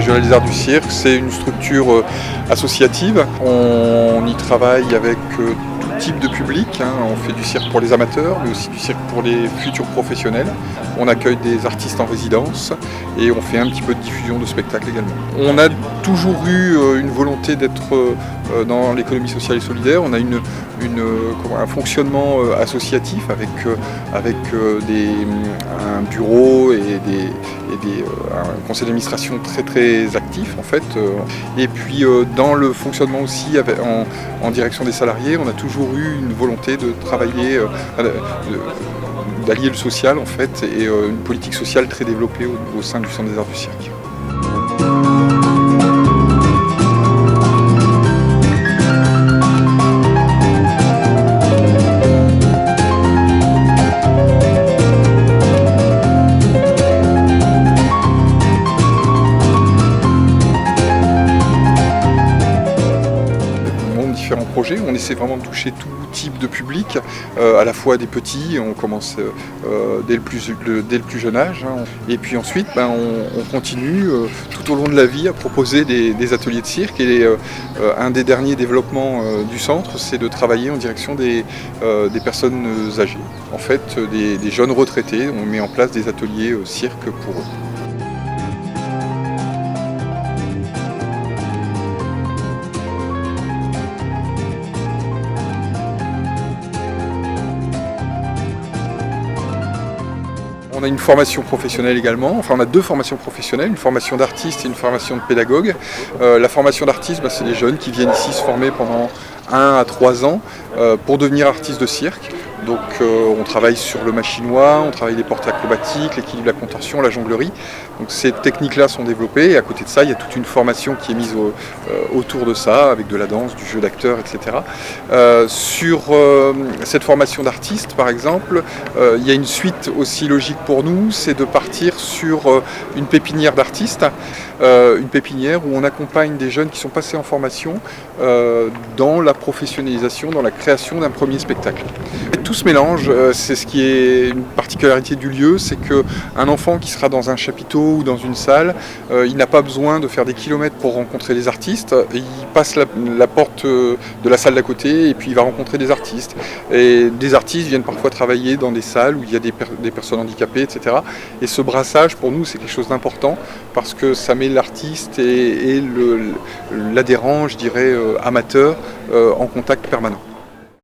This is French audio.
régional des arts du cirque, c'est une structure associative. On y travaille avec tout type de public. On fait du cirque pour les amateurs, mais aussi du cirque pour les futurs professionnels. On accueille des artistes en résidence et on fait un petit peu de diffusion de spectacles également. On a toujours eu une volonté d'être dans l'économie sociale et solidaire. On a un fonctionnement associatif avec un bureau et un conseil d'administration très actif en fait. Et puis dans le fonctionnement aussi en direction des salariés, on a toujours eu une volonté de travailler, d'allier le social en fait et une politique sociale très développée au sein du Centre des Arts du Cirque. Différents projets, on essaie vraiment de toucher tout type de public, à la fois des petits, on commence dès le plus jeune âge, et puis ensuite on continue tout au long de la vie à proposer des ateliers de cirque, et un des derniers développements du centre, c'est de travailler en direction des personnes âgées, en fait des jeunes retraités. On met en place des ateliers cirque pour eux. On a une formation professionnelle également, enfin on a deux formations professionnelles, une formation d'artiste et une formation de pédagogue. La formation d'artiste, c'est les jeunes qui viennent ici se former pendant 1 à 3 ans pour devenir artistes de cirque. Donc on travaille sur le machinois, on travaille les portes acrobatiques, l'équilibre, la contorsion, la jonglerie. Donc ces techniques-là sont développées et à côté de ça, il y a toute une formation qui est mise autour de ça, avec de la danse, du jeu d'acteur, etc. Sur cette formation d'artiste, par exemple, il y a une suite aussi logique pour nous, c'est de partir sur une pépinière d'artistes, une pépinière où on accompagne des jeunes qui sont passés en formation dans la professionnalisation, dans la création d'un premier spectacle. Et tout se mélange, c'est ce qui est une particularité du lieu, c'est qu'un enfant qui sera dans un chapiteau ou dans une salle, il n'a pas besoin de faire des kilomètres pour rencontrer des artistes, il passe la porte de la salle d'à côté et puis il va rencontrer des artistes. Et des artistes viennent parfois travailler dans des salles où il y a des personnes handicapées, etc. Et ce brassage, pour nous, c'est quelque chose d'important parce que ça met l'artiste et l'adhérent, je dirais, amateur, en contact permanent.